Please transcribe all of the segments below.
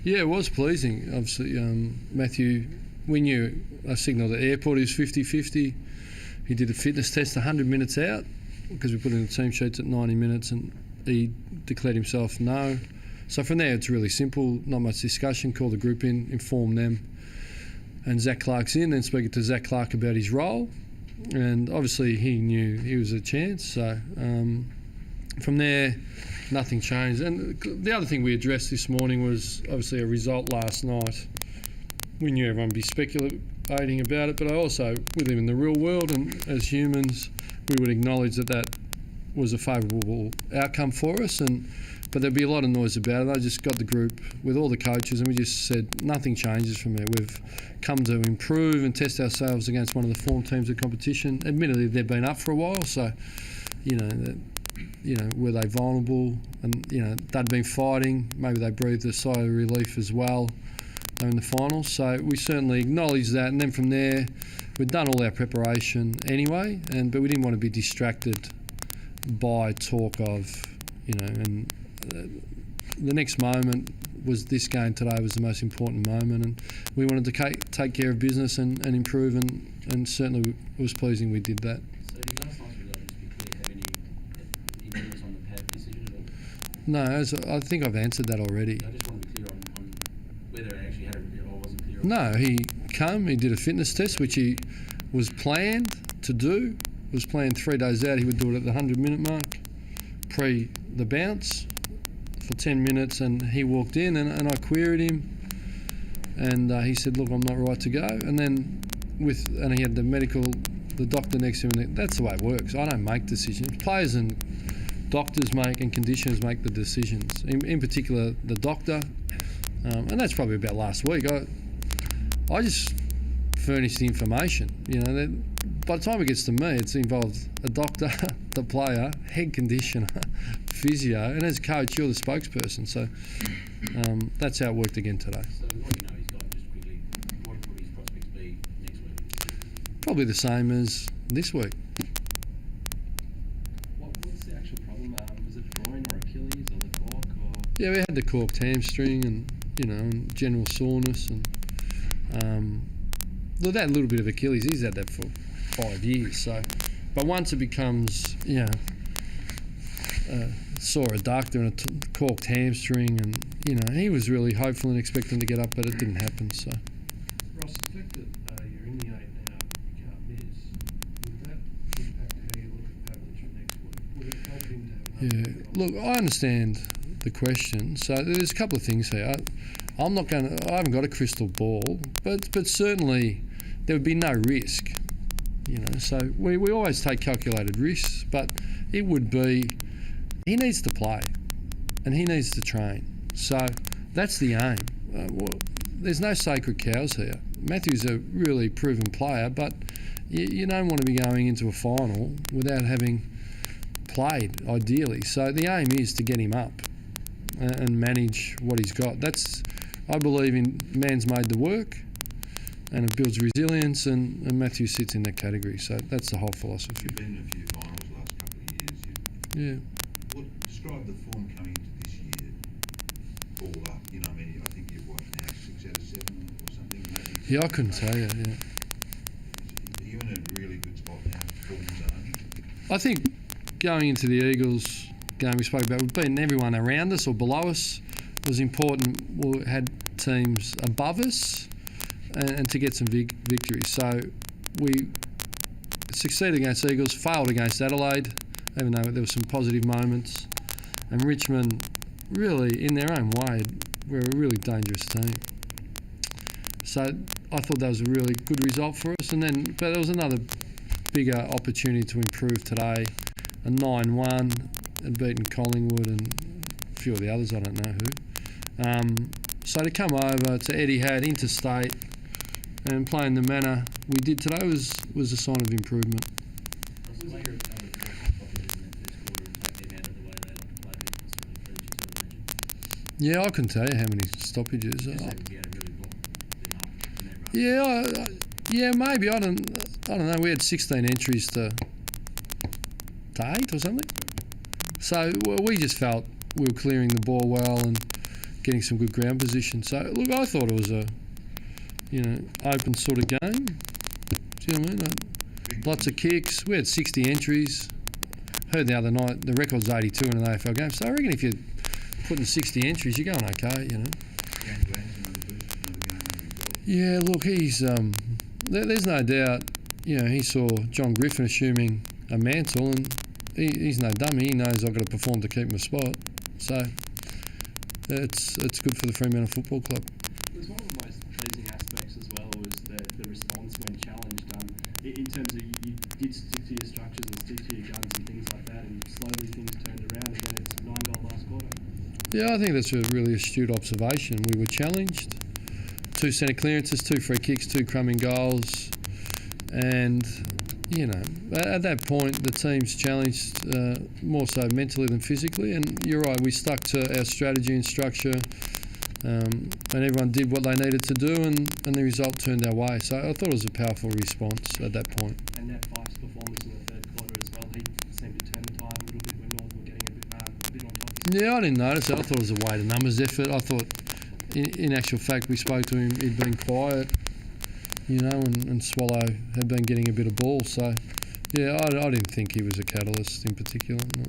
Yeah, it was pleasing. Obviously, Matthew, we knew I signalled at the airport he was 50-50. He did a fitness test 100 minutes out because we put in the team sheets at 90 minutes and he declared himself no. So from there it's really simple, not much discussion, call the group in, inform them. And Zach Clark's in, then speaking to Zach Clark about his role. And obviously he knew he was a chance. So from there, nothing changed. And the other thing we addressed this morning was obviously a result last night. We knew everyone would be speculating about it, but we live in the real world, and as humans, we would acknowledge that that was a favourable outcome for us. But there'd be a lot of noise about it. I just got the group with all the coaches and we just said nothing changes from there. We've come to improve and test ourselves against one of the form teams of competition. Admittedly, they've been up for a while, so were they vulnerable? And they'd been fighting. Maybe they breathed a sigh of relief as well in the finals. So we certainly acknowledge that, and then from there, we'd done all our preparation anyway. But we didn't want to be distracted by talk of, and the next moment was this game today was the most important moment, and we wanted to take care of business and improve, and certainly it was pleasing we did that. So did last night's result just be clear, have any influence on the PAV decision at all? No, I think I've answered that already. I just want to be clear on whether it actually had or wasn't clear. No, he did a fitness test, which he was planned to do. Was planned 3 days out. He would do it at the 100-minute mark, pre the bounce, for 10 minutes, and he walked in and I queried him, and he said, look, I'm not right to go. And then and he had the doctor next to him, and that's the way it works. I don't make decisions. Players and doctors and conditioners make the decisions, in particular the doctor, and that's probably about last week. I just furnished the information, by the time it gets to me, it's involved a doctor, the player, head conditioner, physio, and as coach, you're the spokesperson. So that's how it worked again today. So what he's got, just quickly, what would his prospects be next week? Probably the same as this week. What's the actual problem? Was it groin or Achilles or the cork? Yeah, we had the corked hamstring and general soreness and that little bit of Achilles. He's had that for 5 years. So, but once it becomes saw a doctor and a corked hamstring, and he was really hopeful and expecting to get up, but it didn't happen. So. Ross, the fact that you're in the 8 now, you can't miss, would that impact how you look at Pavlich next week? Would it help him to have Yeah, look, I understand the question. So there's a couple of things here. I haven't got a crystal ball, but certainly there would be no risk. So we always take calculated risks, but it would be, he needs to play and he needs to train. So that's the aim. There's no sacred cows here. Matthew's a really proven player, but you don't want to be going into a final without having played, ideally. So the aim is to get him up and manage what he's got. I believe in man's made the work, and it builds resilience, and Matthew sits in that category. So that's the whole philosophy. You've been in a few finals the last couple of years. Describe the form coming into this year, all up. I think you've won now 6 out of 7 or something. Maybe. Yeah, I couldn't tell you. Yeah. Are you in a really good spot now, form zone? I think going into the Eagles game we spoke about, we've beaten everyone around us or below us. It was important. We had teams above us, and to get some victories. So we succeeded against Eagles, failed against Adelaide, even though there were some positive moments. And Richmond, really, in their own way, were a really dangerous team. So I thought that was a really good result for us. But there was another bigger opportunity to improve today. A 9-1, had beaten Collingwood and a few of the others, I don't know who. So to come over to Etihad, interstate, and play in the manner we did today was a sign of improvement. Yeah, I couldn't tell you how many stoppages. Yeah, maybe. I don't know. We had 16 entries to 8 or something. So we just felt we were clearing the ball well, and getting some good ground position. So look, I thought it was a open sort of game. Do you know what I mean? Lots of kicks. We had 60 entries. Heard the other night the record's 82 in an AFL game. So I reckon if you're putting 60 entries, you're going okay. Yeah, look, he's there's no doubt. He saw John Griffin assuming a mantle, and he's no dummy. He knows I've got to perform to keep him a spot. So it's good for the Fremantle Football Club. It was one of the most pleasing aspects as well was the response when challenged. In terms of you did stick to your structures and stick to your guns and things like that, and slowly things turned around, and then it's 9-goal last quarter. Yeah, I think that's a really astute observation. We were challenged. 2 centre clearances, 2 free kicks, 2 crumbing goals. And, at that point, the team's challenged more so mentally than physically. And you're right, we stuck to our strategy and structure, and everyone did what they needed to do, and the result turned our way. So I thought it was a powerful response at that point. And Nat Fyfe's performance in the third quarter as well, he seemed to turn the tide a little bit when North were getting a bit on top. Yeah, I didn't notice it. I thought it was a weight of numbers effort. I thought, in actual fact, we spoke to him, he'd been quiet, and Swallow had been getting a bit of ball. So, yeah, I didn't think he was a catalyst in particular. No.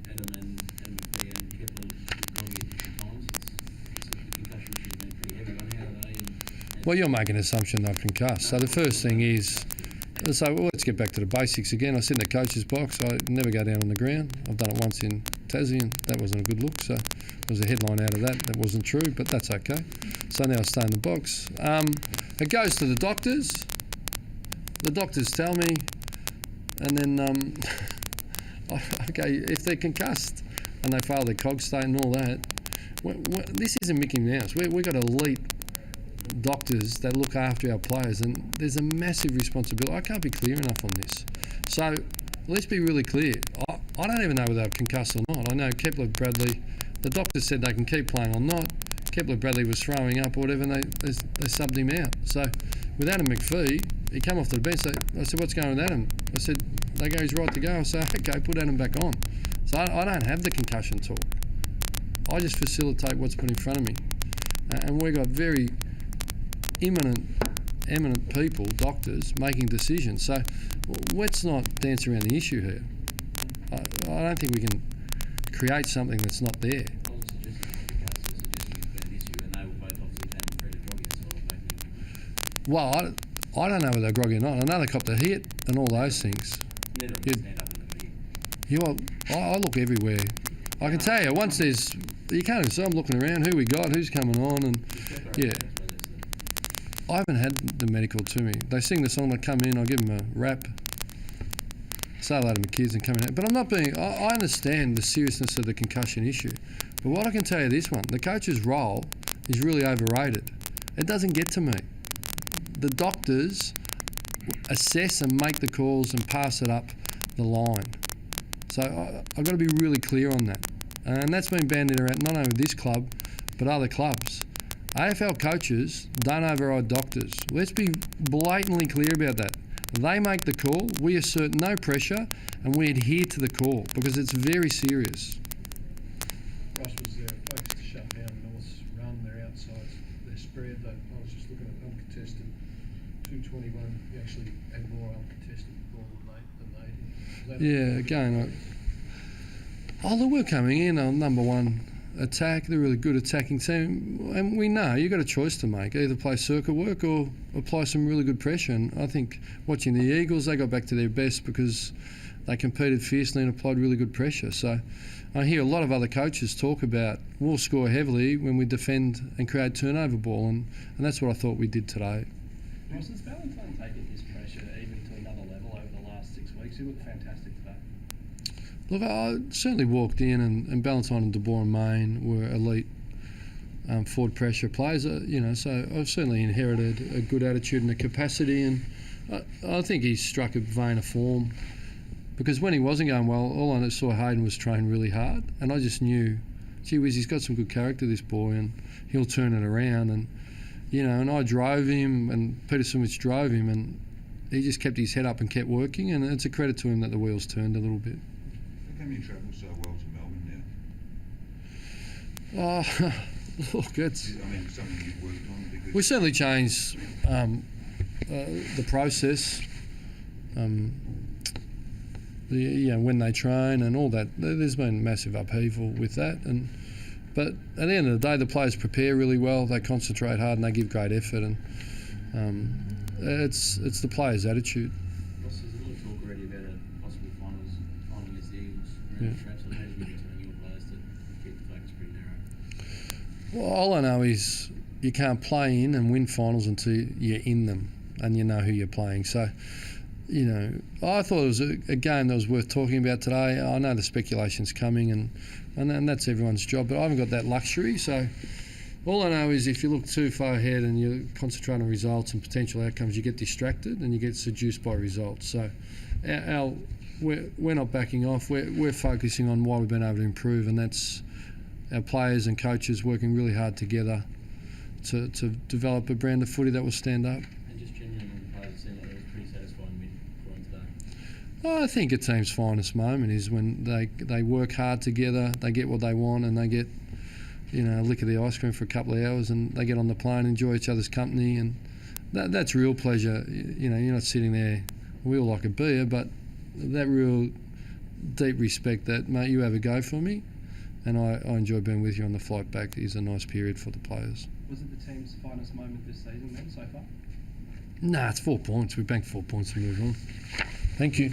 Adam and McPhee and Keppel groggy at different times. The concussion should have been pretty heavy on. How are they? Well, you're making an assumption they're concussed. So the first thing is, let's get back to the basics again. I sit in the coach's box. I never go down on the ground. I've done it once in Tassie, and that wasn't a good look. So there was a headline out of that. That wasn't true, but that's okay. So now I stay in the box. It goes to the doctors. The doctors tell me, and then, okay, if they're concussed and they fail their cog state and all that, this isn't Mickey Mouse. We've got elite doctors that look after our players, and there's a massive responsibility. I can't be clear enough on this. So let's be really clear. I don't even know whether they're concussed or not. I know Kepler Bradley, the doctor said they can keep playing or not. Kepler Bradley was throwing up or whatever, and they subbed him out. So with Adam McPhee, he came off the bench. I said, what's going on with Adam? I said, they go, he's right to go. I said, okay, put Adam back on. So I don't have the concussion talk. I just facilitate what's put in front of me. And we've got very eminent people, doctors, making decisions. So let's not dance around the issue here. I don't think we can create something that's not there. Well, I don't know whether they're groggy or not. I know they copped a hit and all those things. I look everywhere. I can tell you, once you can't even see, I'm looking around, who we got, who's coming on, and yeah. I haven't had the medical to me. They sing the song, they come in, I give them a rap, say hello to my kids and come in. But I'm not being, I understand the seriousness of the concussion issue. But what I can tell you this one, the coach's role is really overrated. It doesn't get to me. The doctors assess and make the calls and pass it up the line. So I've got to be really clear on that. And that's been bandied around not only this club, but other clubs. AFL coaches don't override doctors. Let's be blatantly clear about that. They make the call, we assert no pressure, and we adhere to the call because it's very serious. Ross was focused to shut down North's run, their outsides, their spread. I was just looking at uncontested 221. You actually had more uncontested ball than they did. Yeah, again, look, we're coming in on number one attack. They're a really good attacking team, and we know you've got a choice to make: either play circuit work or apply some really good pressure. And I think watching the Eagles, they got back to their best because they competed fiercely and applied really good pressure. So I hear a lot of other coaches talk about we'll score heavily when we defend and create turnover ball, and that's what I thought we did today. Ross, has Valentine taken his pressure even to another level over the last 6 weeks? He looked fantastic today. Look, I certainly walked in, and Ballantyne and De Boer and Main were elite forward pressure players. So I've certainly inherited a good attitude and a capacity, and I think he struck a vein of form because when he wasn't going well, all I saw Hayden was train really hard, and I just knew, gee whiz, he's got some good character, this boy, and he'll turn it around. And and I drove him, and Peter Sumich drove him, and he just kept his head up and kept working, and it's a credit to him that the wheels turned a little bit. How come you travel so well to Melbourne Oh, look, it's I mean, something you've worked on because we certainly changed the process. When they train and all that, there's been massive upheaval with that. But at the end of the day, the players prepare really well. They concentrate hard and they give great effort. And it's the players' attitude. Ross, there's a lot of talk already about a possible final against the Eagles. Yeah. Perhaps how do you be telling your players to keep the focus pretty narrow? Well, all I know is you can't play in and win finals until you're in them and you know who you're playing. So, I thought it was a game that was worth talking about today. I know the speculation's coming and that's everyone's job, but I haven't got that luxury. So all I know is if you look too far ahead and you concentrate on results and potential outcomes, you get distracted and you get seduced by results. So we're not backing off. We're focusing on why we've been able to improve, and that's our players and coaches working really hard together to develop a brand of footy that will stand up. And just genuinely, the players, it seemed like it was a pretty satisfying win for them today. Well, I think a team's finest moment is when they work hard together, they get what they want, and they get a lick of the ice cream for a couple of hours, and they get on the plane, enjoy each other's company, and that's real pleasure. You're not sitting there. We all like a beer, but that real deep respect that, mate, you have a go for me, and I enjoy being with you on the flight back is a nice period for the players. Was it the team's finest moment this season then, so far? Nah, it's 4 points. We banked 4 points to move on. Thank you.